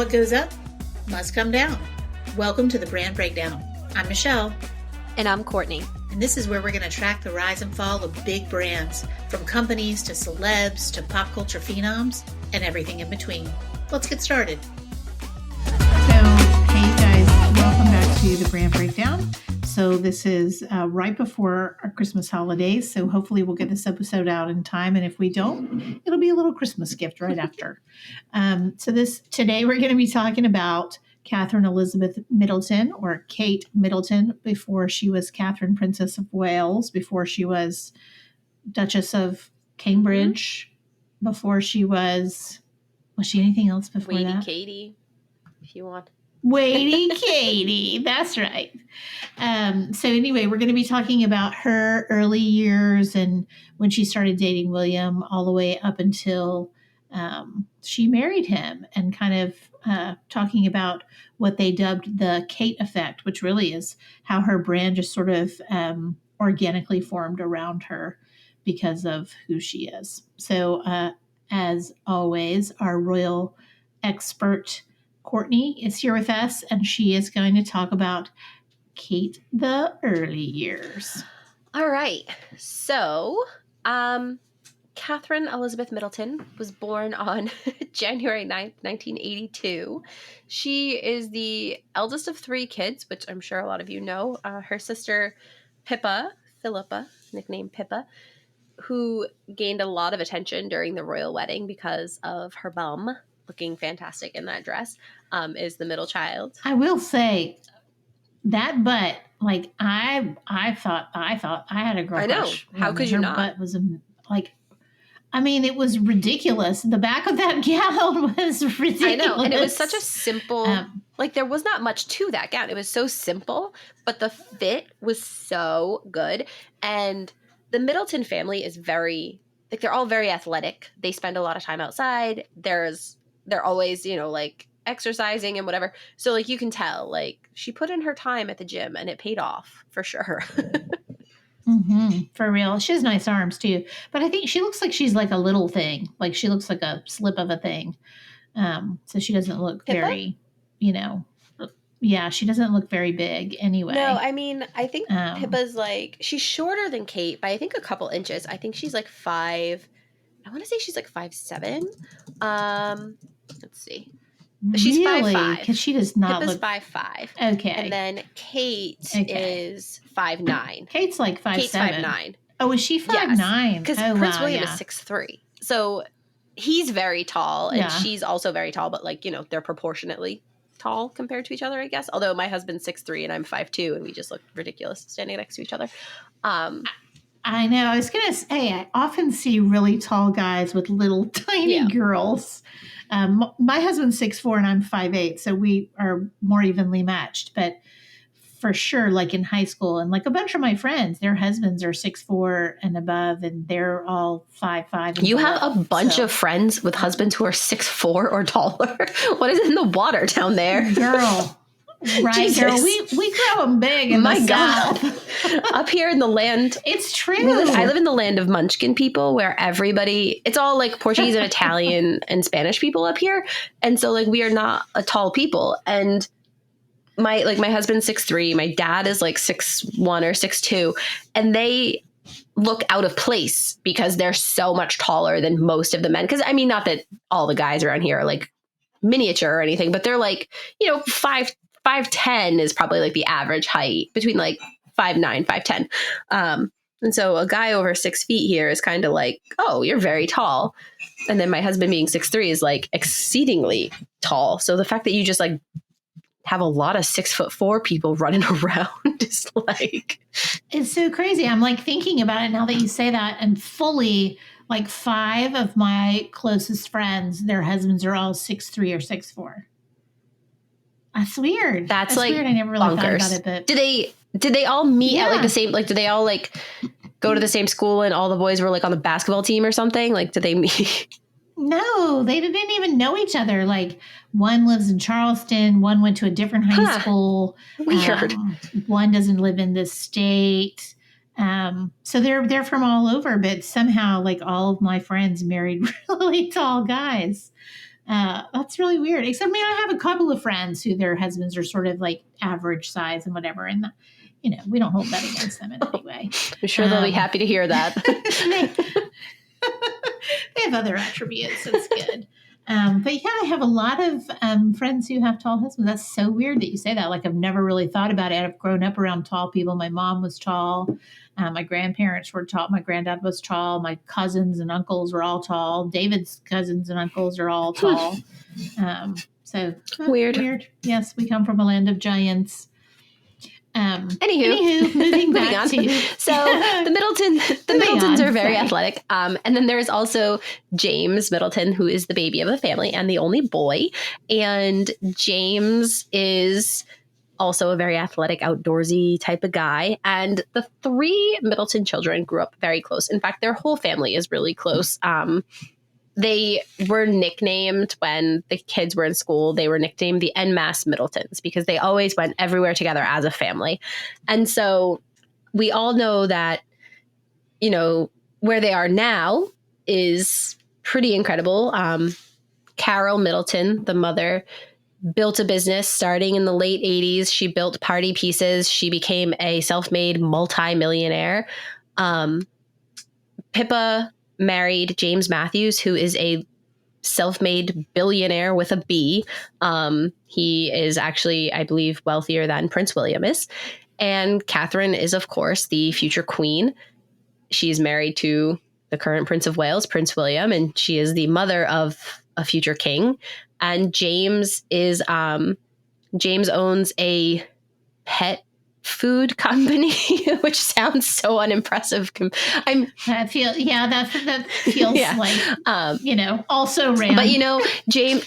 What goes up must come down. Welcome to the Brand Breakdown. I'm Michelle. And I'm Courtney. And this is where we're going to track the rise and fall of big brands, from companies to celebs to pop culture phenoms and everything in between. Let's get started. So, hey guys, welcome back to the Brand Breakdown. So this is right before our Christmas holidays. So hopefully we'll get this episode out in time. And if we don't, it'll be a little Christmas gift right after. Today we're going to be talking about Catherine Elizabeth Middleton, or Kate Middleton, before she was Catherine Princess of Wales, before she was Duchess of Cambridge, before she was she anything else before Lady that? Katie, if you want. Lady Katie, that's right. So anyway, we're going to be talking about her early years and when she started dating William all the way up until she married him, and kind of talking about what they dubbed the Kate effect, which really is how her brand just sort of organically formed around her because of who she is. So as always, our royal expert Courtney is here with us, and she is going to talk about Kate the early years. All right. So, Catherine Elizabeth Middleton was born on January 9th, 1982. She is the eldest of three kids, which I'm sure a lot of you know. Her sister, Philippa, nicknamed Pippa, who gained a lot of attention during the royal wedding because of her bum looking fantastic in that dress, is the middle child. I will say that butt, like I thought I had a girl crush. I know. How could you not? Her butt was it was ridiculous. The back of that gown was ridiculous. I know. And it was such a simple, there was not much to that gown. It was so simple, but the fit was so good. And the Middleton family is they're all very athletic. They spend a lot of time outside. They're always, exercising and whatever. So, you can tell, she put in her time at the gym and it paid off for sure. Mm-hmm, for real. She has nice arms too. But I think she looks like she's like a little thing. Like she looks like a slip of a thing. So she doesn't look Pippa? very, she doesn't look very big anyway. No, I think Pippa's she's shorter than Kate by I think a couple inches. I think she's 5. I want to say she's 5'7". Let's see. She's really? 5'5". Because she does not Pippa's look 5'5". Okay. And then Kate is 5'9". Kate's 5'7". Kate's 5'9". Oh, is she 5'9"? Because Prince William is 6'3". So he's very tall, and she's also very tall, but they're proportionately tall compared to each other, I guess. Although my husband's 6'3" and I'm 5'2", and we just look ridiculous standing next to each other. I know. I was going to say, I often see really tall guys with little tiny girls. My husband's 6'4" and I'm 5'8", so we are more evenly matched. But for sure, in high school, and a bunch of my friends, their husbands are 6'4" and above, and they're all 5'5". You have a bunch of friends with husbands who are 6'4" or taller. What is in the water down there? Girl. Right, Jesus. girl. We grow them big in the South. Up here in the land. It's true. I live in the land of Munchkin people, where everybody, it's all Portuguese and Italian and Spanish people up here. And so we are not a tall people. And my husband's 6'3", my dad is 6'1" or 6'2", and they look out of place because they're so much taller than most of the men. Because not that all the guys around here are miniature or anything, but they're 5'10" is probably the average height, between 5'9", 5'10". And so a guy over 6 feet here is kind of oh, you're very tall. And then my husband being 6'3" is exceedingly tall. So the fact that you just have a lot of 6'4" people running around is it's so crazy. I'm thinking about it now that you say that, and fully 5 of my closest friends, their husbands are all 6'3" or 6'4". That's weird. That's weird. I never really bonkers. thought about it. But did they all meet at the same? Did they all go to the same school and all the boys were on the basketball team or something? Did they meet? No, they didn't even know each other. One lives in Charleston. One went to a different high school. Weird. One doesn't live in this state. So they're from all over. But somehow, all of my friends married really tall guys. That's really weird. Except, I mean, I have a couple of friends who their husbands are sort of like average size and whatever. And, we don't hold that against them in any way. I'm sure they'll be happy to hear that. They have other attributes. It's good. But yeah, I have a lot of friends who have tall husbands. That's so weird that you say that. Like, I've never really thought about it. I've grown up around tall people. My mom was tall. My grandparents were tall. My granddad was tall. My cousins and uncles were all tall. David's cousins and uncles are all tall. So weird. Yes, we come from a land of giants. Anywho, moving back on. to so the Middletons are very athletic. And then there's also James Middleton, who is the baby of the family and the only boy. And James is also a very athletic, outdoorsy type of guy. And the three Middleton children grew up very close. In fact, their whole family is really close. They were nicknamed when the kids were in school. They were nicknamed the en masse Middletons because they always went everywhere together as a family. And so we all know that, where they are now is pretty incredible. Carol Middleton, the mother, built a business starting in the late 80s. She built party pieces. She became a self-made multi-millionaire. Pippa married James Matthews, who is a self-made billionaire with a B. He is actually, I believe, wealthier than Prince William is. And Catherine is, of course, the future queen. She's married to the current Prince of Wales, Prince William, and she is the mother of a future king. And James owns a pet food company, which sounds so unimpressive. That feels like, also ran. But, James,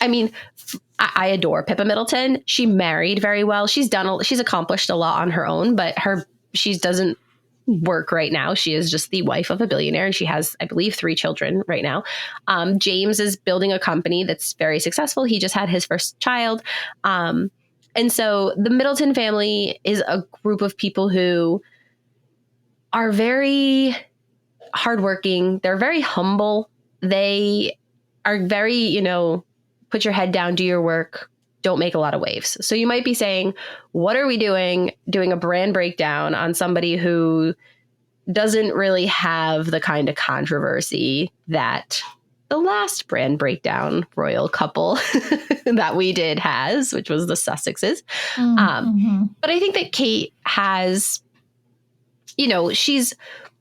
I adore Pippa Middleton. She married very well. She's accomplished a lot on her own, but she doesn't work right now. She is just the wife of a billionaire, and she has, I believe, 3 children right now. James is building a company that's very successful. He just had his first child. And so the Middleton family is a group of people who are very hardworking. They're very humble. They are very, put your head down, do your work, don't make a lot of waves. So you might be saying, what are we doing a brand breakdown on somebody who doesn't really have the kind of controversy that the last brand breakdown royal couple that we did has, which was the Sussexes. But I think that Kate has,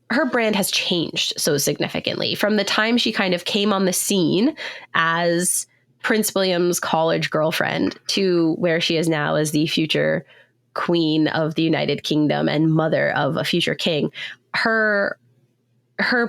her brand has changed so significantly from the time she kind of came on the scene as Prince William's college girlfriend to where she is now as the future queen of the United Kingdom and mother of a future king. Her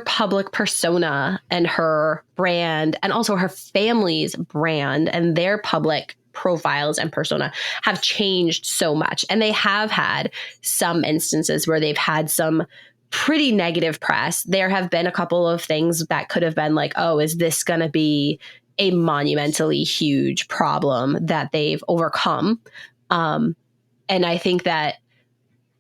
public persona and her brand, and also her family's brand and their public profiles and persona have changed so much. And they have had some instances where they've had some pretty negative press. There have been a couple of things that could have been like, oh, is this going to be a monumentally huge problem that they've overcome? And I think that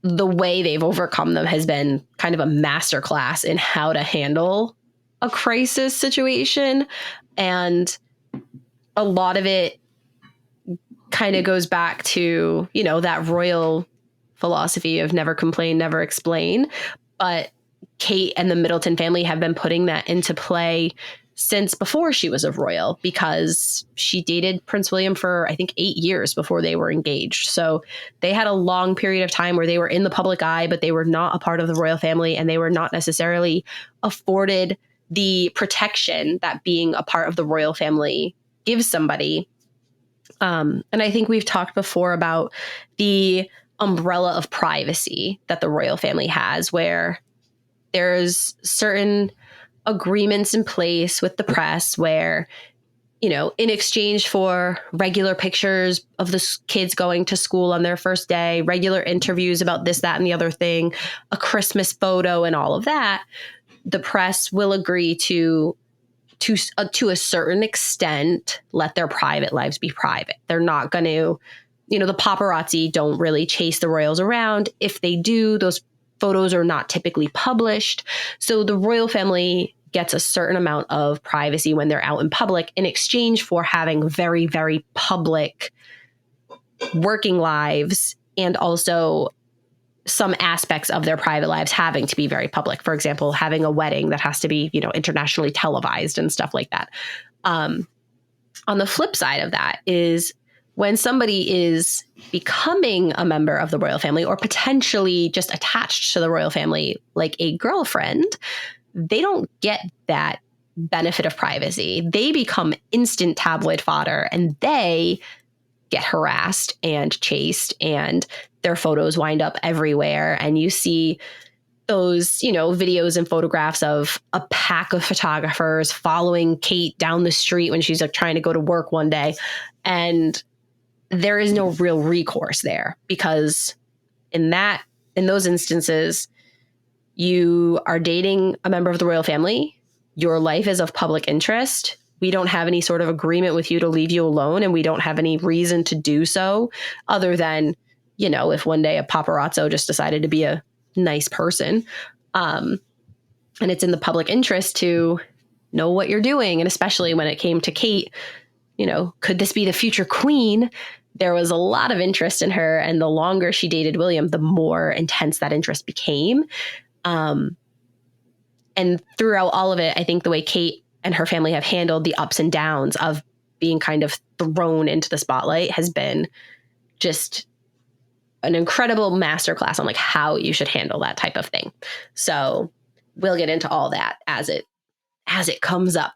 the way they've overcome them has been kind of a masterclass in how to handle a crisis situation. And a lot of it kind of goes back to, that royal philosophy of never complain, never explain. But Kate and the Middleton family have been putting that into play since before she was a royal, because she dated Prince William for, I think, 8 years before they were engaged. So they had a long period of time where they were in the public eye, but they were not a part of the royal family, and they were not necessarily afforded the protection that being a part of the royal family gives somebody. And I think we've talked before about the umbrella of privacy that the royal family has, where there's certain agreements in place with the press where, in exchange for regular pictures of the kids going to school on their first day, regular interviews about this, that, and the other thing, a Christmas photo and all of that, the press will agree to a certain extent, let their private lives be private. They're not going to, the paparazzi don't really chase the royals around. If they do, those photos are not typically published. So the royal family gets a certain amount of privacy when they're out in public in exchange for having very, very public working lives, and also some aspects of their private lives having to be very public. For example, having a wedding that has to be, internationally televised and stuff like that. On the flip side of that is when somebody is becoming a member of the royal family or potentially just attached to the royal family, like a girlfriend, they don't get that benefit of privacy. They become instant tabloid fodder, and they get harassed and chased, and their photos wind up everywhere. And you see those, videos and photographs of a pack of photographers following Kate down the street when she's like trying to go to work one day. And there is no real recourse there, because in those instances, you are dating a member of the royal family. Your life is of public interest. We don't have any sort of agreement with you to leave you alone, and we don't have any reason to do so other than, if one day a paparazzo just decided to be a nice person. And it's in the public interest to know what you're doing. And especially when it came to Kate, could this be the future queen? There was a lot of interest in her. And the longer she dated William, the more intense that interest became. And throughout all of it, I think the way Kate and her family have handled the ups and downs of being kind of thrown into the spotlight has been just an incredible masterclass on like how you should handle that type of thing. So we'll get into all that as it comes up.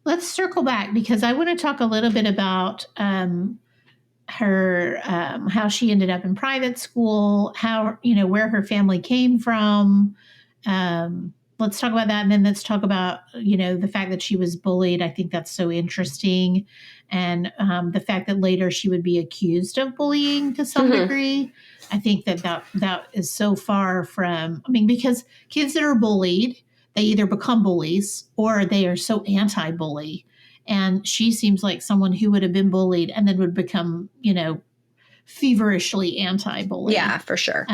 Let's circle back, because I want to talk a little bit about her, how she ended up in private school, how, where her family came from. Let's talk about that. And then let's talk about, the fact that she was bullied. I think that's so interesting. And the fact that later she would be accused of bullying to some degree. I think that is so far from, because kids that are bullied, they either become bullies or they are so anti-bully. And she seems like someone who would have been bullied and then would become, feverishly anti-bully. Yeah, for sure.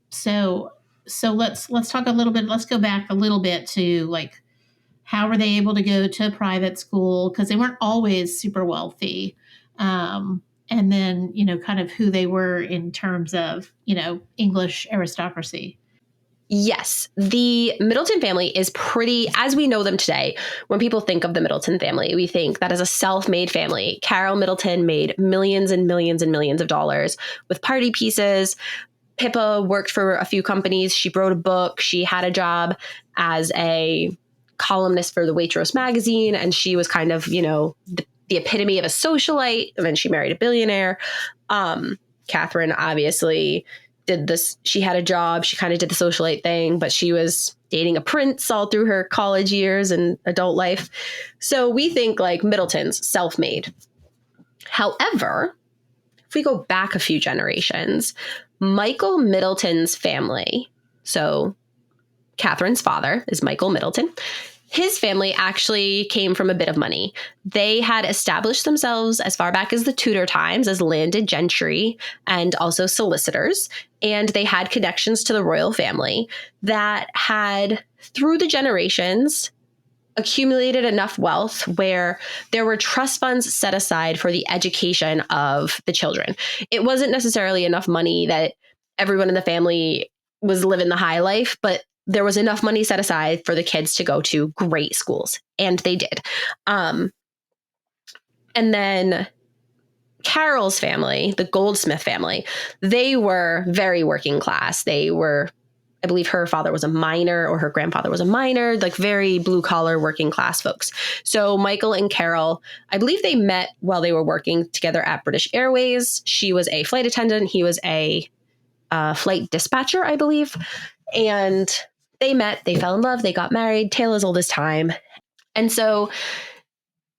So let's talk a little bit. Let's go back a little bit to like, how were they able to go to private school? Because they weren't always super wealthy. And then, kind of who they were in terms of, English aristocracy. Yes, the Middleton family is pretty, as we know them today. When people think of the Middleton family, we think that is a self-made family. Carol Middleton made millions and millions and millions of dollars with party pieces. Pippa worked for a few companies. She wrote a book. She had a job as a columnist for the Waitrose magazine. And she was kind of, the epitome of a socialite. And then she married a billionaire. Catherine obviously did this. She had a job. She kind of did the socialite thing, but she was dating a prince all through her college years and adult life. So we think like Middleton's self-made. However, if we go back a few generations, Michael Middleton's family, so Catherine's father is Michael Middleton. His family actually came from a bit of money. They had established themselves as far back as the Tudor times as landed gentry and also solicitors. And they had connections to the royal family that had, through the generations, accumulated enough wealth where there were trust funds set aside for the education of the children. It wasn't necessarily enough money that everyone in the family was living the high life, but there was enough money set aside for the kids to go to great schools. And they did. And then Carol's family, the Goldsmith family, they were very working class. They were, I believe her father was a miner or her grandfather was a miner, like very blue collar working class folks. So Michael and Carol, I believe they met while they were working together at British Airways. She was a flight attendant. He was a flight dispatcher, I believe. And they met, they fell in love, they got married, tale as old as time. And so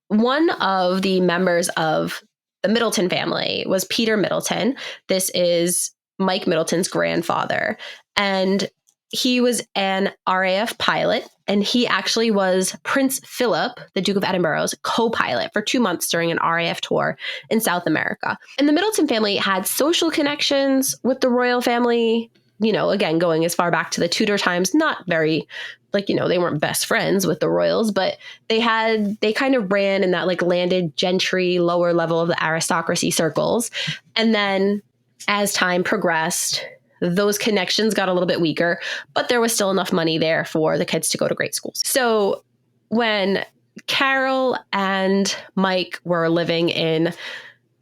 one of the members of the Middleton family was Peter Middleton. This is Mike Middleton's grandfather. And he was an RAF pilot, and he actually was Prince Philip, the Duke of Edinburgh's co-pilot for 2 months during an RAF tour in South America. And the Middleton family had social connections with the royal family again, going as far back to the Tudor times, not very they weren't best friends with the royals, but they kind of ran in that landed gentry, lower level of the aristocracy circles. And then as time progressed, those connections got a little bit weaker, but there was still enough money there for the kids to go to great schools. So when Carol and Mike were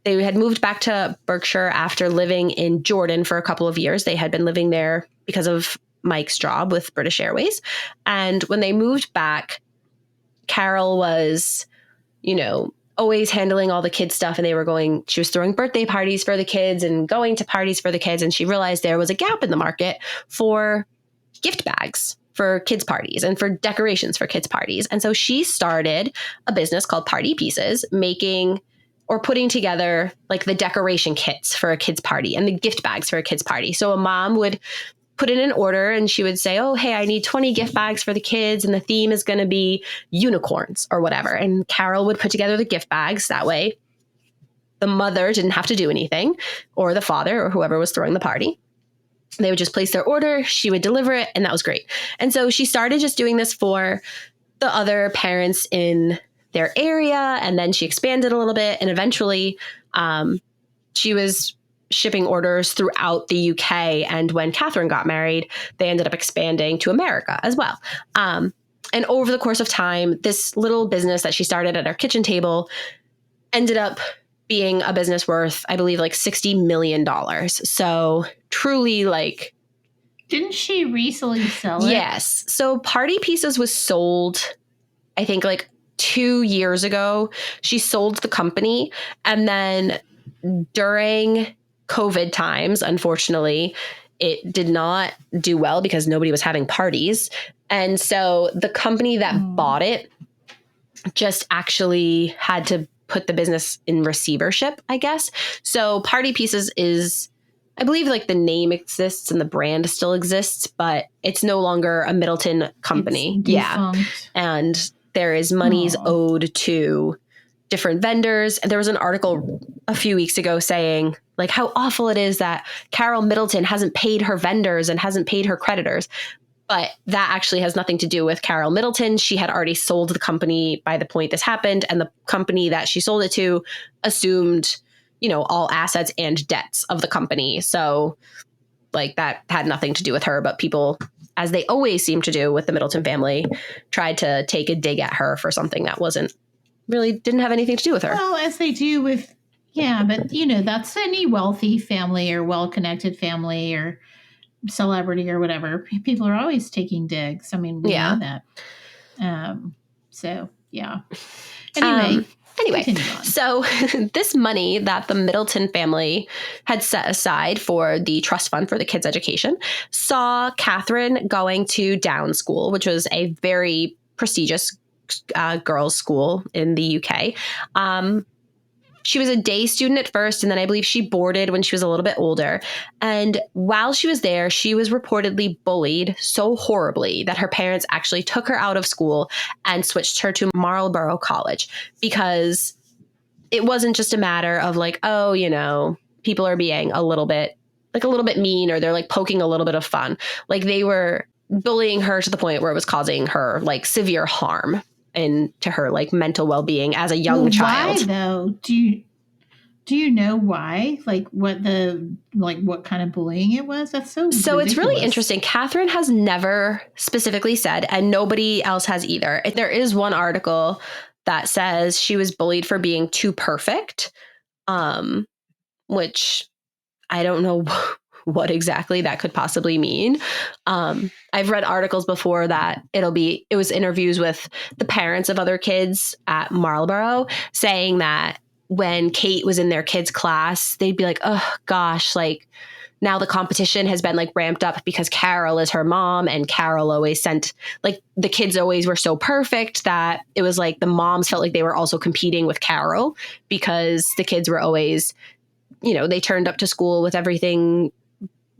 they had moved back to Berkshire after living in Jordan for a couple of years. They had been living there because of Mike's job with British Airways. And when they moved back, Carol was, always handling all the kids' stuff. And she was throwing birthday parties for the kids and going to parties for the kids. And she realized there was a gap in the market for gift bags for kids' parties and for decorations for kids' parties. And so she started a business called Party Pieces, making or putting together the decoration kits for a kid's party and the gift bags for a kid's party. So a mom would put in an order and she would say, oh, hey, I need 20 gift bags for the kids and the theme is going to be unicorns or whatever. And Carol would put together the gift bags. That way the mother didn't have to do anything, or the father or whoever was throwing the party. They would just place their order. She would deliver it. And that was great. And so she started just doing this for the other parents in their area. And then she expanded a little bit. And eventually she was shipping orders throughout the UK. And when Catherine got married, they ended up expanding to America as well. And over the course of time, this little business that she started at her kitchen table ended up being a business worth, I believe, $60 million. So truly Didn't she recently sell it? Yes. So Party Pieces was sold, I think 2 years ago. She sold the company. And then during COVID times, unfortunately, it did not do well because nobody was having parties. And so the company that bought it just actually had to put the business in receivership, I guess. So Party Pieces is, I believe the name exists and the brand still exists, but it's no longer a Middleton company. Yeah. And there is monies owed to different vendors. And there was an article a few weeks ago saying how awful it is that Carol Middleton hasn't paid her vendors and hasn't paid her creditors. But that actually has nothing to do with Carol Middleton. She had already sold the company by the point this happened. And the company that she sold it to assumed, all assets and debts of the company. So that had nothing to do with her. But people, as they always seem to do with the Middleton family, tried to take a dig at her for something that didn't have anything to do with her. Well, as they do with, but that's any wealthy family or well-connected family or celebrity or whatever. People are always taking digs. I mean, we know that. So, yeah. Anyway, so this money that the Middleton family had set aside for the trust fund for the kids' education saw Catherine going to Downs School, which was a very prestigious girls' school in the UK. She was a day student at first, and then I believe she boarded when she was a little bit older. And while she was there, she was reportedly bullied so horribly that her parents actually took her out of school and switched her to Marlborough College, because it wasn't just a matter of people are being a little bit mean, or they're poking a little bit of fun. They were bullying her to the point where it was causing her severe harm and to her mental well-being as a young child. Why though? Do you know why? What kind of bullying it was? That's so ridiculous. It's really interesting. Catherine has never specifically said, and nobody else has either. There is one article that says she was bullied for being too perfect, which I don't know what exactly that could possibly mean. I've read articles before that it was interviews with the parents of other kids at Marlborough saying that when Kate was in their kids' class, they'd be like, oh gosh, now the competition has been ramped up because Carol is her mom, and Carol always sent the kids always were so perfect that it was the moms felt like they were also competing with Carol, because the kids were always, they turned up to school with everything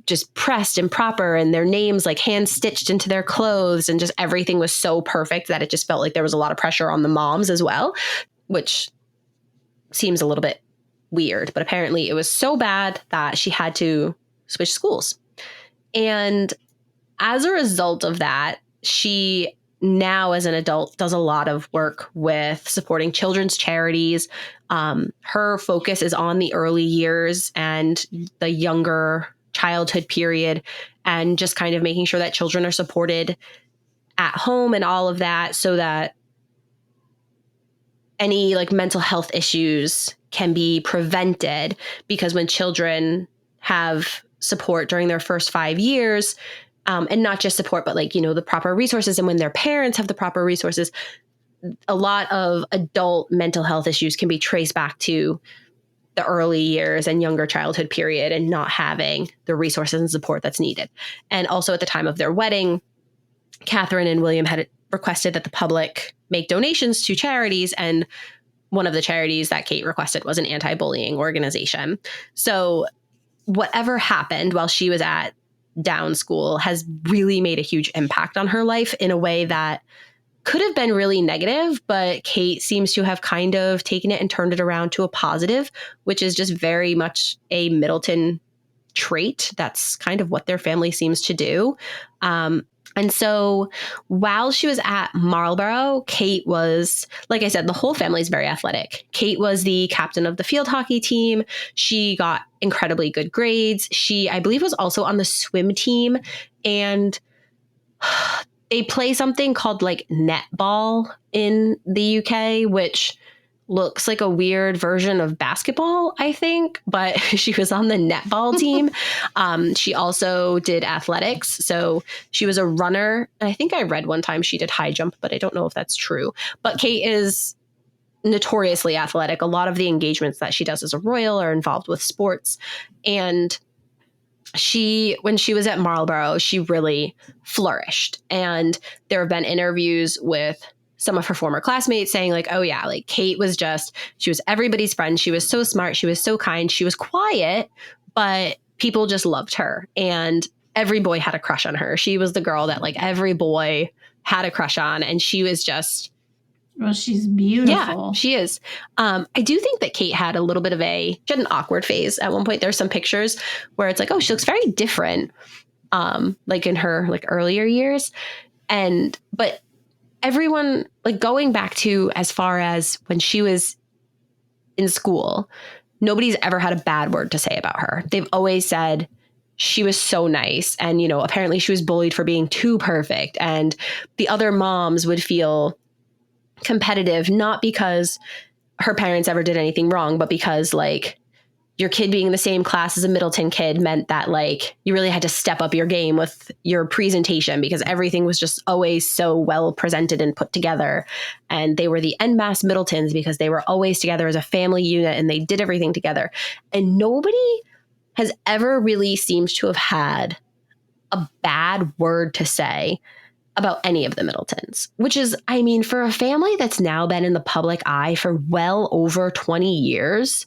just pressed and proper, and their names hand stitched into their clothes, and just everything was so perfect that it just felt like there was a lot of pressure on the moms as well, which seems a little bit weird. But apparently it was so bad that she had to switch schools. And as a result of that, she now as an adult does a lot of work with supporting children's charities. Her focus is on the early years and the younger childhood period, and just kind of making sure that children are supported at home and all of that, so that any like mental health issues can be prevented. Because when children have support during their first 5 years, and not just support, but like, the proper resources, and when their parents have the proper resources, a lot of adult mental health issues can be traced back to the early years and younger childhood period, and not having the resources and support that's needed. And also at the time of their wedding, Catherine and William had requested that the public make donations to charities, and one of the charities that Kate requested was an anti-bullying organization. So whatever happened while she was at Down School has really made a huge impact on her life in a way that could have been really negative, but Kate seems to have kind of taken it and turned it around to a positive, which is just very much a Middleton trait. That's kind of what their family seems to do. And so while she was at Marlborough, Kate was, like I said, the whole family is very athletic. Kate was the captain of the field hockey team. She got incredibly good grades. She, I believe, was also on the swim team. And they play something called like netball in the UK, which looks like a weird version of basketball, I think, but she was on the netball team. She also did athletics. So she was a runner. And I think I read one time she did high jump, but I don't know if that's true. But Kate is notoriously athletic. A lot of the engagements that she does as a royal are involved with sports. And when she was at Marlborough, she really flourished. And there have been interviews with some of her former classmates saying like, oh yeah, like Kate was she was everybody's friend. She was so smart. She was so kind. She was quiet, but people just loved her. And every boy had a crush on her. She was the girl that like every boy had a crush on. And she was just... Well, she's beautiful. Yeah, she is. I do think that Kate had a little bit of she had an awkward phase at one point. There's some pictures where it's like, oh, she looks very different, like in her like earlier years. But everyone, like going back to as far as when she was in school, nobody's ever had a bad word to say about her. They've always said she was so nice. And, apparently she was bullied for being too perfect. And the other moms would feel competitive, not because her parents ever did anything wrong, but because like your kid being in the same class as a Middleton kid meant that like you really had to step up your game with your presentation, because everything was just always so well presented and put together. And they were the en masse Middletons because they were always together as a family unit and they did everything together. And nobody has ever really seemed to have had a bad word to say about any of the Middletons, which is, I mean, for a family that's now been in the public eye for well over 20 years,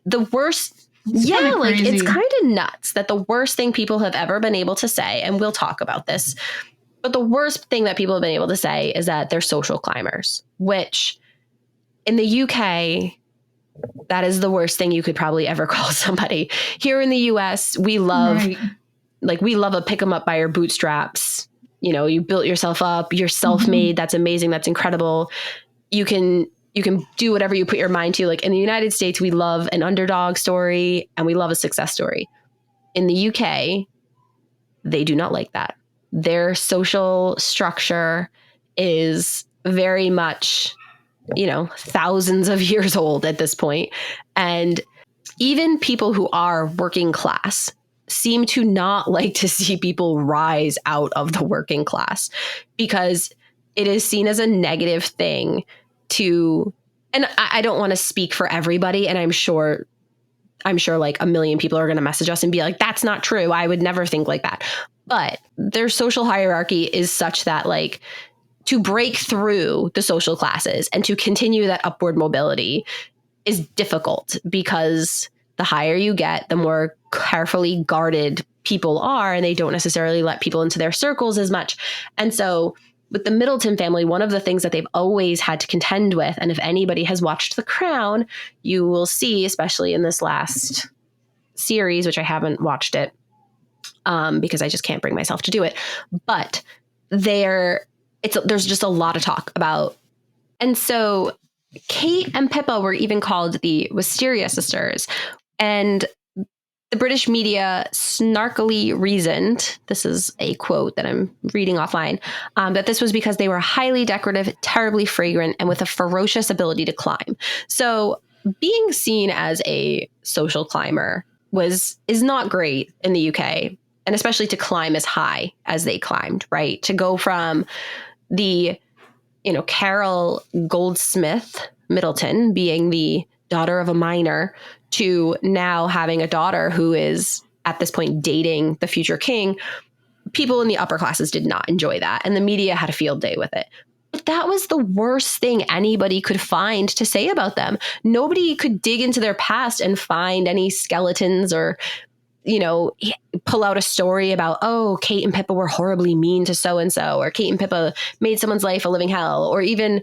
the worst, it's kind of nuts that the worst thing people have ever been able to say, and we'll talk about this, but the worst thing that people have been able to say is that they're social climbers, which in the UK, that is the worst thing you could probably ever call somebody. Here in the US, we love, we love a pick 'em up by your bootstraps. You built yourself up, you're self-made. That's amazing. That's incredible. You can do whatever you put your mind to. Like in the United States, we love an underdog story and we love a success story. In the UK, they do not like that. Their social structure is very much, thousands of years old at this point. And even people who are working class seem to not like to see people rise out of the working class, because it is seen as a negative thing to, and I don't want to speak for everybody. And I'm sure like a million people are going to message us and be like, that's not true. I would never think like that. But their social hierarchy is such that like to break through the social classes and to continue that upward mobility is difficult, because the higher you get, the more carefully guarded people are, and they don't necessarily let people into their circles as much. And so with the Middleton family, one of the things that they've always had to contend with, and if anybody has watched The Crown, you will see, especially in this last series, which I haven't watched it, because I just can't bring myself to do it. But there's just a lot of talk about. And so Kate and Pippa were even called the Wisteria sisters. And the British media snarkily reasoned, this is a quote that I'm reading offline, that this was because they were highly decorative, terribly fragrant, and with a ferocious ability to climb. So being seen as a social climber is not great in the UK, and especially to climb as high as they climbed, right? To go from the, Carol Goldsmith Middleton being the daughter of a miner to now having a daughter who is at this point dating the future king. People in the upper classes did not enjoy that, and the media had a field day with it. But that was the worst thing anybody could find to say about them. Nobody could dig into their past and find any skeletons or, pull out a story about, oh, Kate and Pippa were horribly mean to so-and-so, or Kate and Pippa made someone's life a living hell. Or even,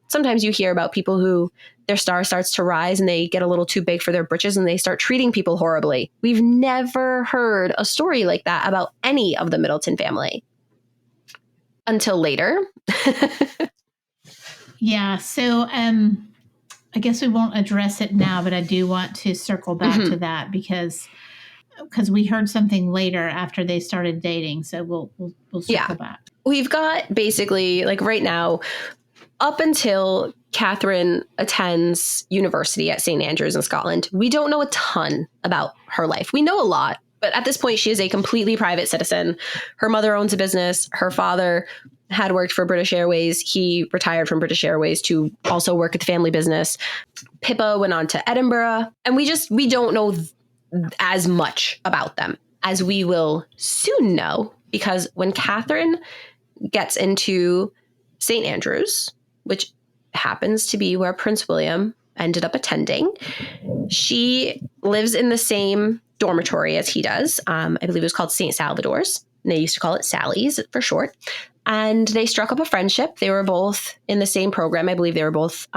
sometimes you hear about people who their star starts to rise and they get a little too big for their britches and they start treating people horribly. We've never heard a story like that about any of the Middleton family until later. Yeah. So I guess we won't address it now, but I do want to circle back to that because we heard something later after they started dating. So we'll circle back. We've got basically, like, right now, up until Catherine attends university at St. Andrews in Scotland, we don't know a ton about her life. We know a lot, but at this point, she is a completely private citizen. Her mother owns a business. Her father had worked for British Airways. He retired from British Airways to also work at the family business. Pippa went on to Edinburgh, and we don't know as much about them as we will soon know, because when Catherine gets into St. Andrews, which happens to be where Prince William ended up attending, she lives in the same dormitory as he does. I believe it was called St. Salvator's, and they used to call it Sally's for short. And they struck up a friendship. They were both in the same program. I believe they were both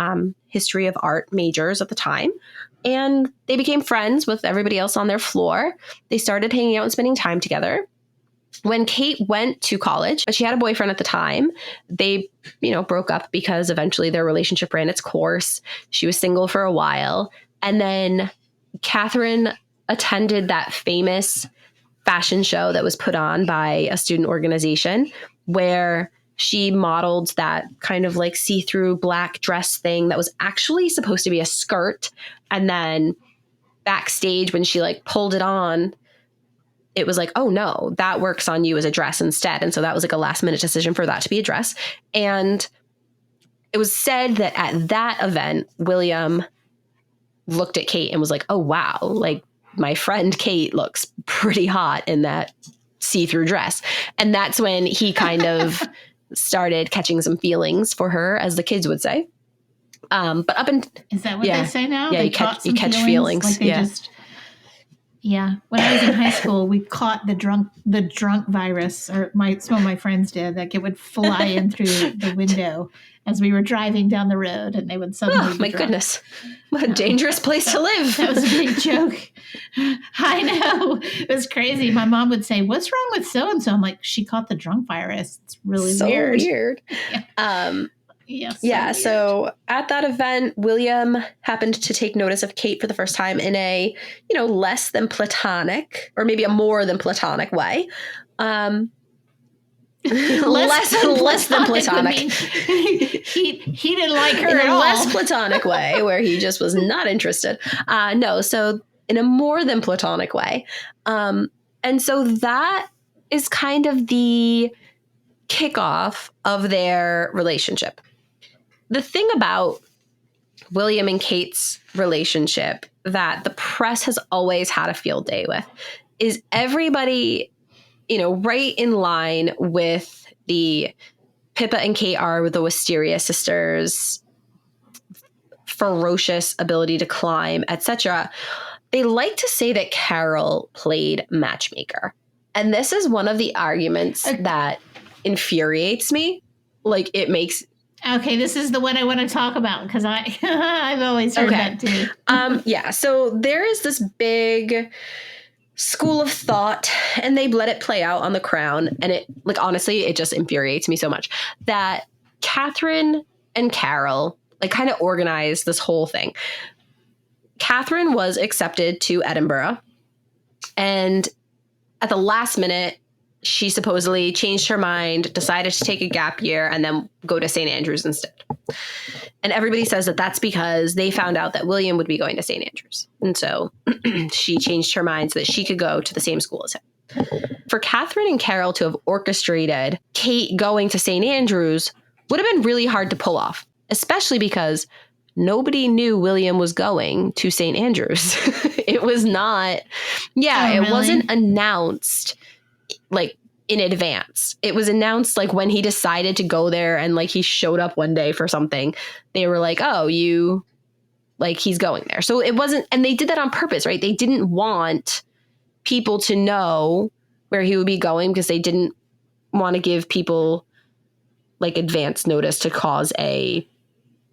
history of art majors at the time. And they became friends with everybody else on their floor. They started hanging out and spending time together. When Kate went to college, but she had a boyfriend at the time, they, broke up because eventually their relationship ran its course. She was single for a while. And then Catherine attended that famous fashion show that was put on by a student organization where she modeled that kind of like see-through black dress thing that was actually supposed to be a skirt. And then backstage, when she pulled it on, it was like, oh no, that works on you as a dress instead. And so that was a last minute decision for that to be a dress. And it was said that at that event, William looked at Kate and was like, oh wow, my friend Kate looks pretty hot in that see-through dress. And that's when he kind of started catching some feelings for her, as the kids would say. But is that what they say now? Yeah, they you catch feelings. Yeah. When I was in high school, we caught the drunk virus, or some of my friends did. It would fly in through the window as we were driving down the road, and they would suddenly. Oh my goodness! What a dangerous place to live. That was a big joke. I know, it was crazy. My mom would say, "What's wrong with so and so?" I'm like, "She caught the drunk virus. It's really so weird." Yeah. Yes. So at that event, William happened to take notice of Kate for the first time in a, less than platonic, or maybe a more than platonic way. Less than platonic. He didn't like her in at a all. Less platonic way, where he just was not interested. No. So in a more than platonic way. And so that is kind of the kickoff of their relationship. The thing about William and Kate's relationship that the press has always had a field day with is everybody, right in line with the Pippa and Kate are with the Wisteria sisters, ferocious ability to climb, etc. They like to say that Carol played matchmaker. And this is one of the arguments that infuriates me. It makes... Okay, this is the one I want to talk about because I've always heard that too. Yeah, so there is this big school of thought, and they let it play out on the Crown. And it, like, honestly, it just infuriates me so much that Catherine and Carol, like, kind of organized this whole thing. Catherine was accepted to Edinburgh, and at the last minute, she supposedly changed her mind, decided to take a gap year, and then go to St. Andrews instead. And everybody says that that's because they found out that William would be going to St. Andrews. And so she changed her mind so that she could go to the same school as him. For Catherine and Carol to have orchestrated Kate going to St. Andrews would have been really hard to pull off, especially because nobody knew William was going to St. Andrews. It was not, it wasn't announced like in advance. It was announced like when he decided to go there, and like he showed up one day for something. They were like, oh, he's going there. So it wasn't, and they did that on purpose, right? They didn't want people to know where he would be going because they didn't want to give people like advance notice to cause a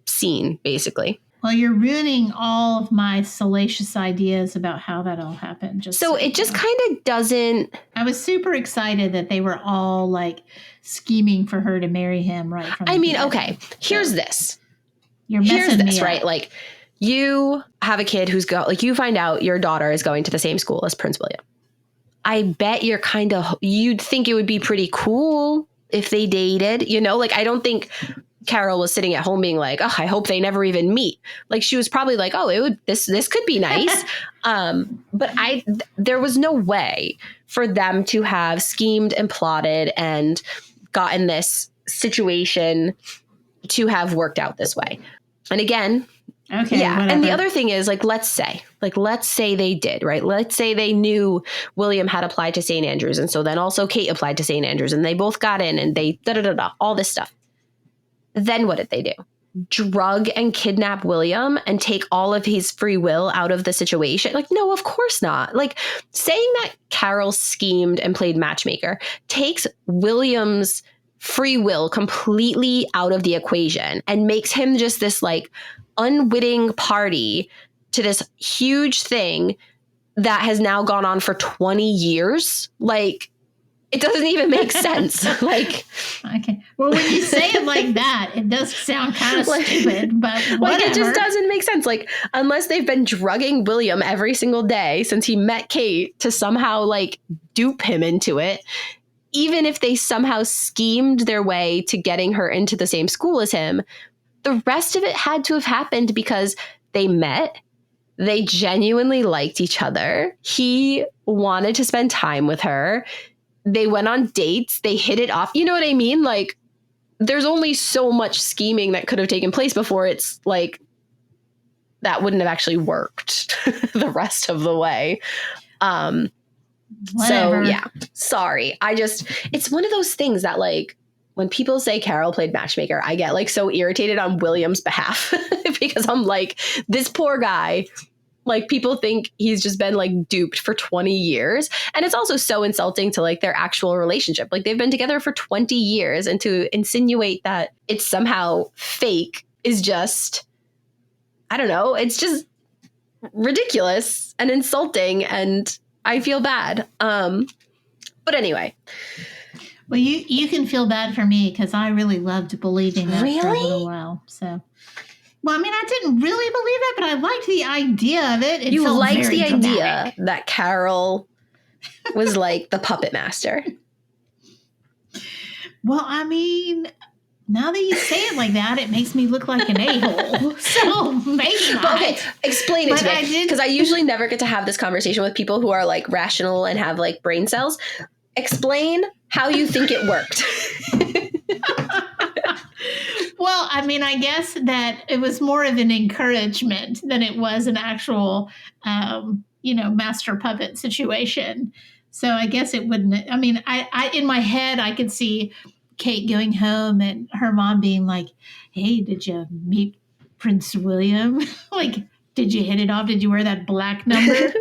scene, basically. Well, you're ruining all of my salacious ideas about how that all happened. So it just kind of doesn't. I was super excited that they were all like scheming for her to marry him right from the beginning. Okay, here's this. You're messing me up. Right? Like, you have a kid who's you find out your daughter is going to the same school as Prince William. I bet you'd think it would be pretty cool if they dated, like, I don't think Carol was sitting at home being like, oh, I hope they never even meet. Like, she was probably like, oh, this could be nice. But there was no way for them to have schemed and plotted and gotten this situation to have worked out this way. And again, okay, yeah. whatever. And the other thing is, let's say they did, right? Let's say they knew William had applied to St. Andrews. And so then also Kate applied to St. Andrews, and they both got in, and they all this stuff. Then what did they do? Drug and kidnap William and take all of his free will out of the situation? Like, no, of course not. Like, saying that Carol schemed and played matchmaker takes William's free will completely out of the equation and makes him just this like unwitting party to this huge thing that has now gone on for 20 years. Like, it doesn't even make sense. Like, okay. Well, when you say it like that, it does sound kind of stupid, but whatever. Like, it just doesn't make sense. Like, unless they've been drugging William every single day since he met Kate to somehow like dupe him into it, even if they somehow schemed their way to getting her into the same school as him, the rest of it had to have happened because they met. They genuinely liked each other. He wanted to spend time with her. They went on dates. They hit it off. You know what I mean? Like, there's only so much scheming that could have taken place before it's like that wouldn't have actually worked the rest of the way. So yeah, sorry. It's one of those things that like when people say Carol played matchmaker, I get like so irritated on William's behalf because I'm like, this poor guy. Like, people think he's just been like duped for 20 years. And it's also so insulting to like their actual relationship. Like, they've been together for 20 years, and to insinuate that it's somehow fake is just, I don't know. It's just ridiculous and insulting, and I feel bad. But anyway. Well, you can feel bad for me because I really loved believing that for a little while. So. Well, I mean, I didn't really believe it, but I liked the idea of it. You liked the idea that Carol was like the puppet master. Well, I mean, now that you say it like that, it makes me look like an a-hole. So maybe not. Okay, explain it to me. Because I usually never get to have this conversation with people who are like rational and have like brain cells. Explain how you think it worked. Well, I mean, I guess that it was more of an encouragement than it was an actual, master puppet situation. So I guess it wouldn't. I mean, I in my head, I could see Kate going home and her mom being like, "Hey, did you meet Prince William? Like, did you hit it off? Did you wear that black number?"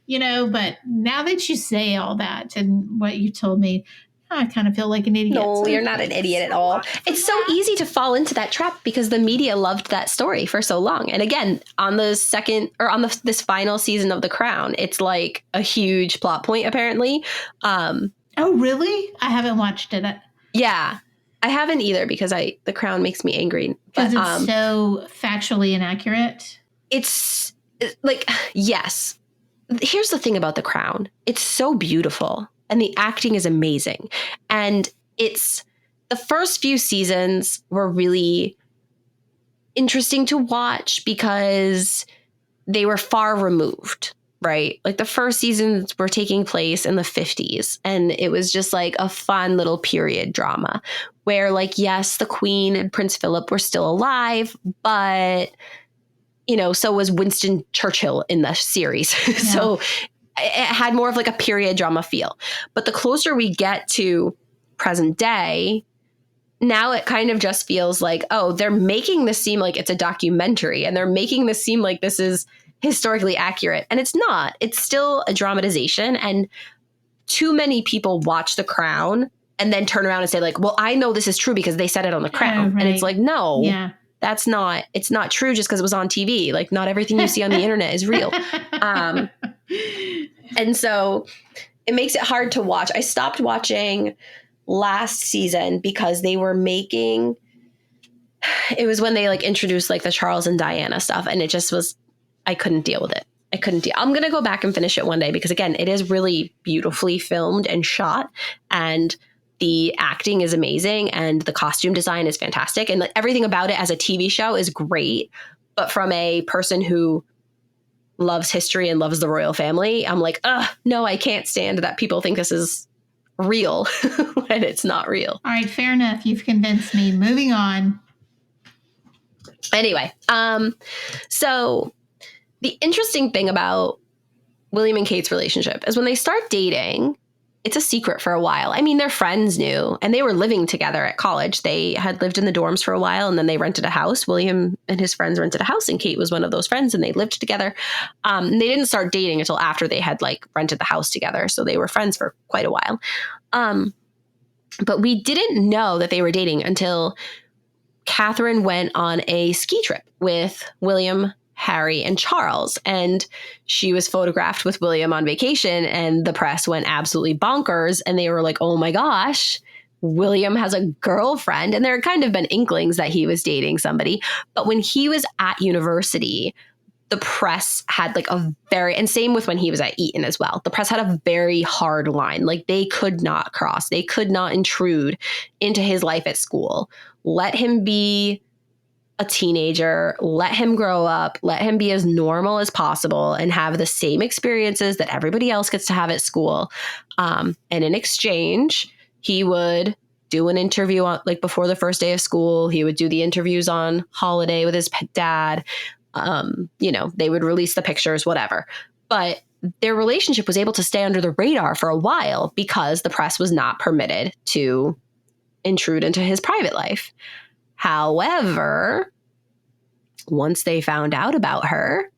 But now that you say all that and what you told me, I kind of feel like an idiot. No, So you're not an idiot at all. It's so easy to fall into that trap because the media loved that story for so long. And again, on the this final season of The Crown, it's like a huge plot point, apparently. Oh, really? I haven't watched it. Yeah, I haven't either because The Crown makes me angry. Because it's so factually inaccurate. It's like, yes. Here's the thing about The Crown. It's so beautiful and the acting is amazing. And it's the first few seasons were really interesting to watch because they were far removed, right? Like the first seasons were taking place in the 50s and it was just like a fun little period drama where like, yes, the Queen and Prince Philip were still alive, but so was Winston Churchill in the series. Yeah. So it had more of like a period drama feel. But the closer we get to present day, now it kind of just feels like, oh, they're making this seem like it's a documentary and they're making this seem like this is historically accurate. And it's not. It's still a dramatization. And too many people watch The Crown and then turn around and say like, well, I know this is true because they said it on The Crown. Right. And it's like, no. Yeah. It's not true just because it was on TV. Like not everything you see on the internet is real. And so it makes it hard to watch. I stopped watching last season because they were it was when they like introduced like the Charles and Diana stuff. And it just was, I couldn't deal with it. I'm going to go back and finish it one day because again, it is really beautifully filmed and shot and the acting is amazing and the costume design is fantastic. And like, everything about it as a TV show is great. But from a person who loves history and loves the royal family, I'm like, no, I can't stand that people think this is real when it's not real. All right, fair enough. You've convinced me. Moving on. Anyway, so the interesting thing about William and Kate's relationship is when they start dating, it's a secret for a while. I mean, their friends knew and they were living together at college. They had lived in the dorms for a while and then they rented a house. William and his friends rented a house and Kate was one of those friends and they lived together. And they didn't start dating until after they had like rented the house together. So they were friends for quite a while. But we didn't know that they were dating until Catherine went on a ski trip with William, Harry, and Charles. And she was photographed with William on vacation and the press went absolutely bonkers. And they were like, oh my gosh, William has a girlfriend. And there had kind of been inklings that he was dating somebody. But when he was at university, the press had like and same with when he was at Eton as well. The press had a very hard line. Like they could not cross. They could not intrude into his life at school. Let him be a teenager, let him grow up, let him be as normal as possible and have the same experiences that everybody else gets to have at school. And in exchange, he would do an interview like before the first day of school. He would do the interviews on holiday with his dad. They would release the pictures, whatever. But their relationship was able to stay under the radar for a while because the press was not permitted to intrude into his private life. However, once they found out about her,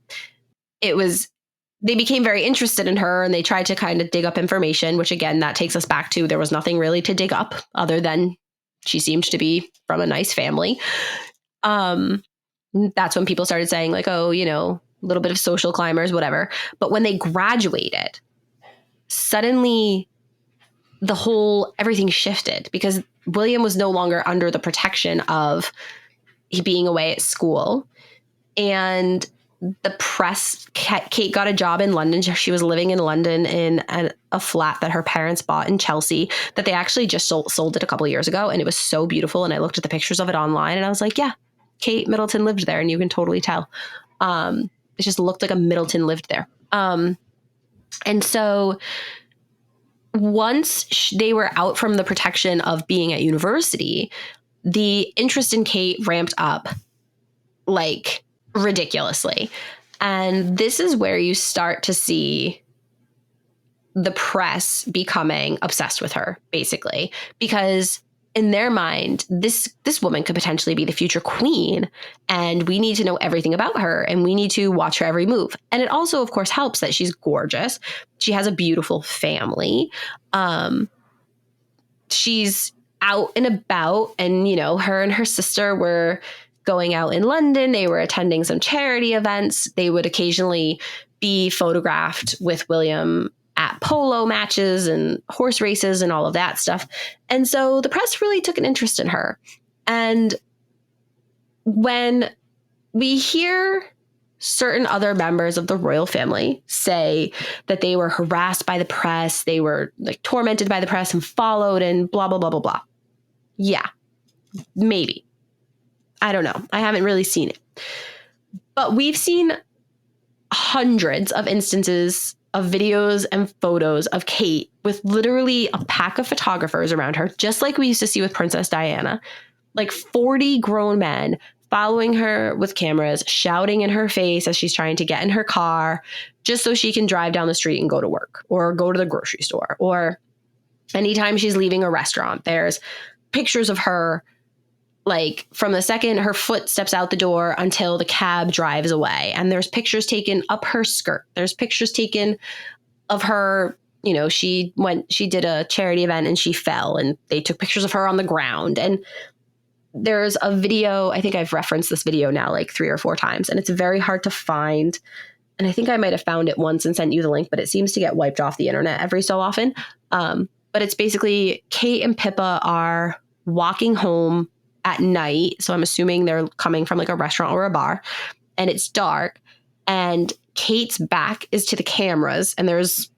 they became very interested in her and they tried to kind of dig up information, which again, that takes us back to there was nothing really to dig up other than she seemed to be from a nice family. That's when people started saying like, oh, a little bit of social climbers, whatever. But when they graduated, suddenly everything shifted because William was no longer under the protection of being away at school. And the press, Kate got a job in London. She was living in London in a flat that her parents bought in Chelsea that they actually just sold it a couple of years ago. And it was so beautiful. And I looked at the pictures of it online and I was like, yeah, Kate Middleton lived there. And you can totally tell. It just looked like a Middleton lived there. And so once they were out from the protection of being at university, the interest in Kate ramped up like ridiculously. And this is where you start to see the press becoming obsessed with her, basically, because in their mind, this woman could potentially be the future queen, and we need to know everything about her, and we need to watch her every move. And it also, of course, helps that she's gorgeous. She has a beautiful family. she's out and about, and, you know, her and her sister were going out in London. They were attending some charity events. They would occasionally be photographed with William at polo matches and horse races and all of that stuff. And so the press really took an interest in her. And when we hear certain other members of the royal family say that they were harassed by the press, they were like tormented by the press and followed and blah, blah, blah, blah, blah. Yeah, maybe. I don't know. I haven't really seen it. But we've seen hundreds of instances of videos and photos of Kate with literally a pack of photographers around her, just like we used to see with Princess Diana, like 40 grown men following her with cameras, shouting in her face as she's trying to get in her car, just so she can drive down the street and go to work or go to the grocery store. Or anytime she's leaving a restaurant, there's pictures of her, like from the second her foot steps out the door until the cab drives away. And there's pictures taken up her skirt. There's pictures taken of her, you know, she did a charity event and she fell, and they took pictures of her on the ground. And there's a video, I think I've referenced this video now like 3 or 4 times, and it's very hard to find. And I think I might have found it once and sent you the link, but it seems to get wiped off the internet every so often. But it's basically Kate and Pippa are walking home at night. So I'm assuming they're coming from like a restaurant or a bar, and it's dark, and Kate's back is to the cameras, and there's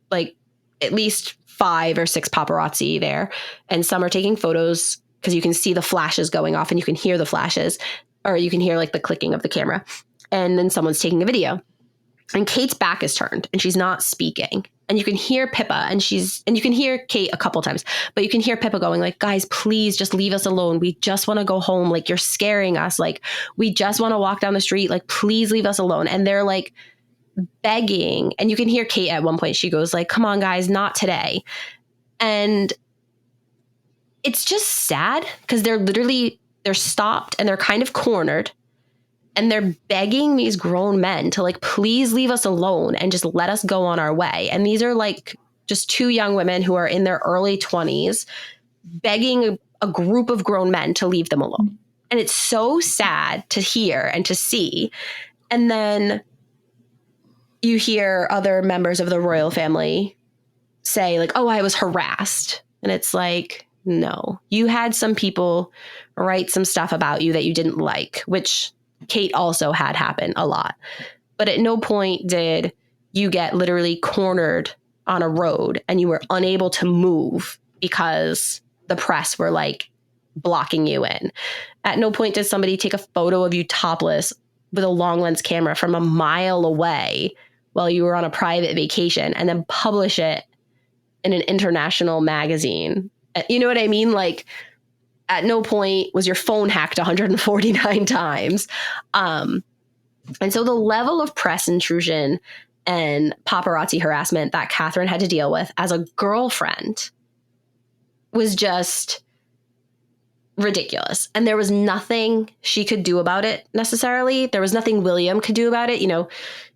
like at least 5 or 6 paparazzi there, and some are taking photos because you can see the flashes going off and you can hear the flashes, or you can hear like the clicking of the camera, and then someone's taking a video, and Kate's back is turned and she's not speaking. And you can hear Pippa and you can hear Kate a couple times, but you can hear Pippa going like, guys, please just leave us alone. We just want to go home. Like, you're scaring us. Like, we just want to walk down the street. Like, please leave us alone. And they're like begging. And you can hear Kate at one point. She goes like, come on, guys, not today. And it's just sad because they're stopped and they're kind of cornered. And they're begging these grown men to like, please leave us alone and just let us go on our way. And these are like just 2 young women who are in their early 20s begging a group of grown men to leave them alone. And it's so sad to hear and to see. And then you hear other members of the royal family say like, oh, I was harassed. And it's like, no, you had some people write some stuff about you that you didn't like, which Kate also had happen a lot. But at no point did you get literally cornered on a road and you were unable to move because the press were like blocking you in. At no point did somebody take a photo of you topless with a long lens camera from a mile away while you were on a private vacation and then publish it in an international magazine. You know what I mean? Like, at no point was your phone hacked 149 times. And so the level of press intrusion and paparazzi harassment that Catherine had to deal with as a girlfriend was just ridiculous. And there was nothing she could do about it necessarily. There was nothing William could do about it. You know,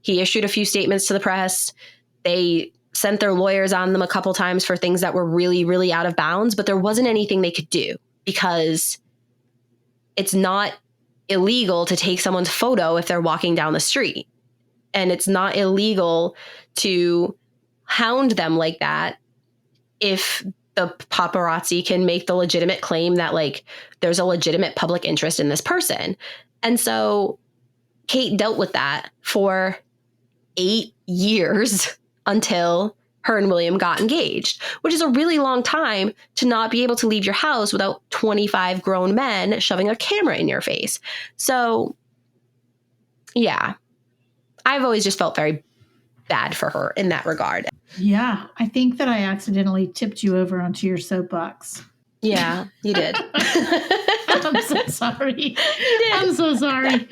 he issued a few statements to the press. They sent their lawyers on them a couple times for things that were really, really out of bounds, but there wasn't anything they could do. Because it's not illegal to take someone's photo if they're walking down the street. And it's not illegal to hound them like that if the paparazzi can make the legitimate claim that like there's a legitimate public interest in this person. And so Kate dealt with that for 8 years until her and William got engaged, which is a really long time to not be able to leave your house without 25 grown men shoving a camera in your face. So, yeah, I've always just felt very bad for her in that regard. Yeah, I think that I accidentally tipped you over onto your soapbox. Yeah, you did. I'm so sorry. I'm so sorry.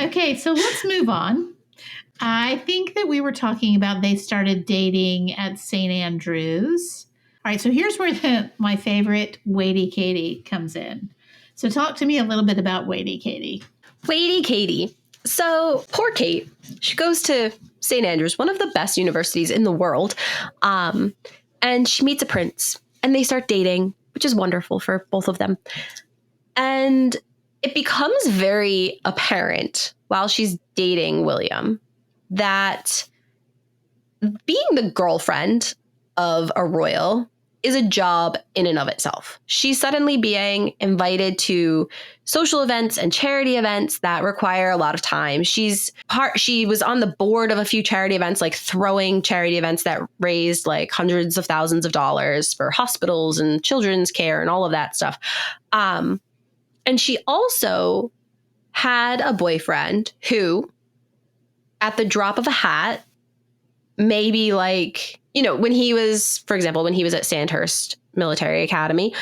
Okay, so let's move on. I think that we were talking about they started dating at St. Andrews. All right, so here's where my favorite Waity Katie comes in. So talk to me a little bit about Waity Katie. Waity Katie. So poor Kate, she goes to St. Andrews, one of the best universities in the world, and she meets a prince. and they start dating, which is wonderful for both of them. And it becomes very apparent while she's dating William that being the girlfriend of a royal is a job in and of itself. She's suddenly being invited to social events and charity events that require a lot of time. She was on the board of a few charity events, like throwing charity events that raised like hundreds of thousands of dollars for hospitals and children's care and all of that stuff. And she also had a boyfriend who, at the drop of a hat, maybe like, when he was, for example, when he was at Sandhurst Military Academy,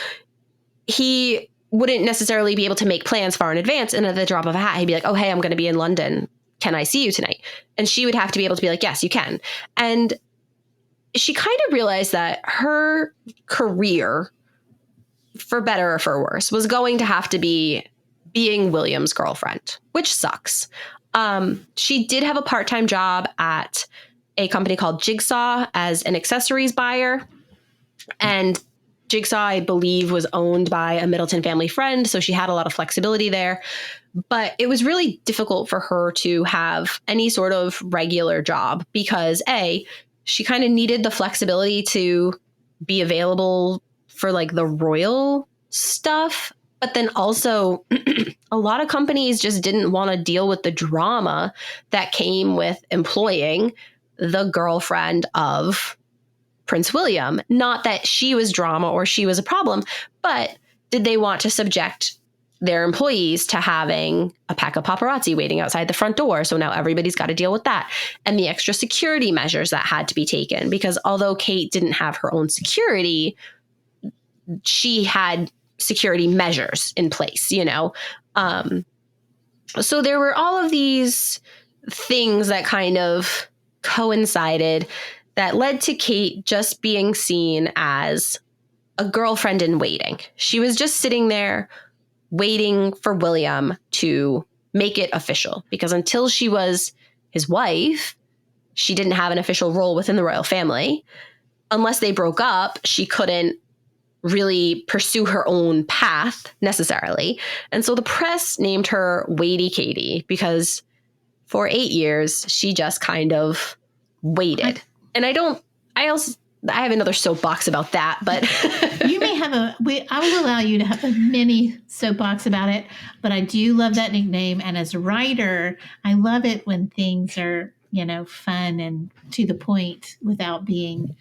he wouldn't necessarily be able to make plans far in advance. And at the drop of a hat, he'd be like, oh, hey, I'm going to be in London. Can I see you tonight? And she would have to be able to be like, yes, you can. And she kind of realized that her career, for better or for worse, was going to have to be being William's girlfriend, which sucks. She did have a part-time job at a company called Jigsaw as an accessories buyer. And Jigsaw, I believe, was owned by a Middleton family friend, so she had a lot of flexibility there. But it was really difficult for her to have any sort of regular job because, A, she kind of needed the flexibility to be available for like the royal stuff. But then also a lot of companies just didn't want to deal with the drama that came with employing the girlfriend of Prince William. Not that she was drama or she was a problem, but did they want to subject their employees to having a pack of paparazzi waiting outside the front door? So now everybody's got to deal with that. And the extra security measures that had to be taken, because although Kate didn't have her own security, she had security measures in place, So there were all of these things that kind of coincided that led to Kate just being seen as a girlfriend in waiting. She was just sitting there waiting for William to make it official, because until she was his wife, she didn't have an official role within the royal family. Unless they broke up, she couldn't really pursue her own path necessarily. And so the press named her Waity Katie because for 8 years, she just kind of waited. And I have another soapbox about that, but you may have I will allow you to have a mini soapbox about it, but I do love that nickname. And as a writer, I love it when things are, fun and to the point without being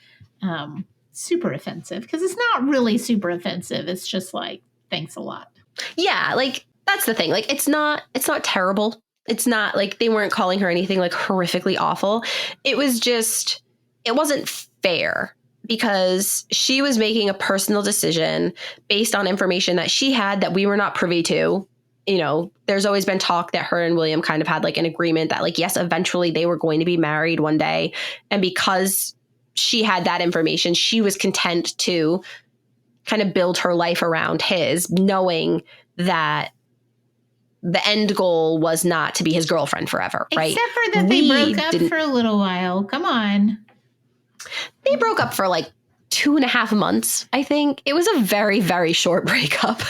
super offensive, because it's not really super offensive. It's just like, thanks a lot. Yeah. Like that's the thing. Like it's not terrible. It's not like they weren't calling her anything like horrifically awful. It was just, it wasn't fair because she was making a personal decision based on information that she had that we were not privy to. There's always been talk that her and William kind of had like an agreement that like, yes, eventually they were going to be married one day. And because she had that information, she was content to kind of build her life around his, knowing that the end goal was not to be his girlfriend forever, right? Except for that they broke up for a little while. Come on. They broke up for like 2.5 months, I think. It was a very, very short breakup.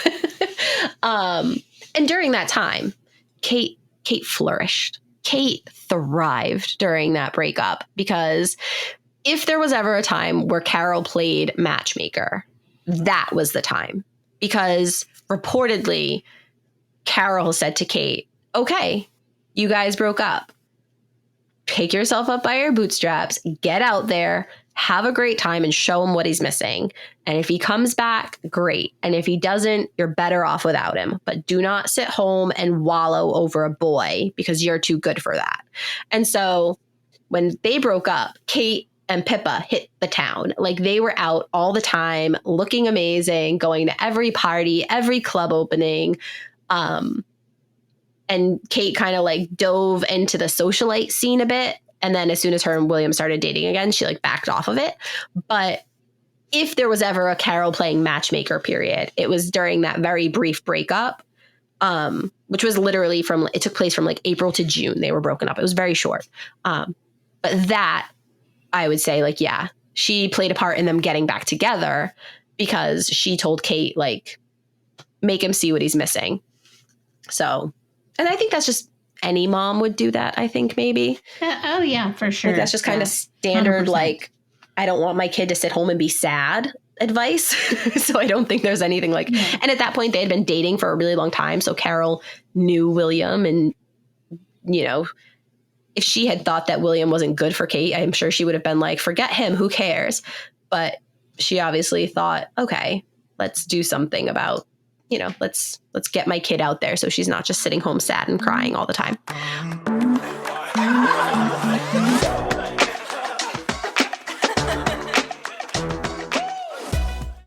And during that time, Kate flourished. Kate thrived during that breakup, because if there was ever a time where Carol played matchmaker, that was the time. Because reportedly, Carol said to Kate, okay, you guys broke up. Pick yourself up by your bootstraps, get out there, have a great time, and show him what he's missing. And if he comes back, great. And if he doesn't, you're better off without him. But do not sit home and wallow over a boy, because you're too good for that. And so when they broke up, Kate and Pippa hit the town. Like they were out all the time, looking amazing, going to every party, every club opening. And Kate kind of like dove into the socialite scene a bit. And then as soon as her and William started dating again, she like backed off of it. But if there was ever a Carol playing matchmaker period, it was during that very brief breakup, which was literally it took place from like April to June. They were broken up. It was very short. But that, I would say, like, yeah, she played a part in them getting back together, because she told Kate, like, make him see what he's missing. So, and I think that's just any mom would do that, I think, maybe. Oh, yeah, for sure. Like, that's just kind of standard, 100%. Like, I don't want my kid to sit home and be sad advice. So I don't think there's anything like, and at that point they had been dating for a really long time. So Carol knew William, and, you know, if she had thought that William wasn't good for Kate, I'm sure she would have been like, forget him, who cares? But she obviously thought, okay, let's do something about, you know, let's get my kid out there so she's not just sitting home sad and crying all the time.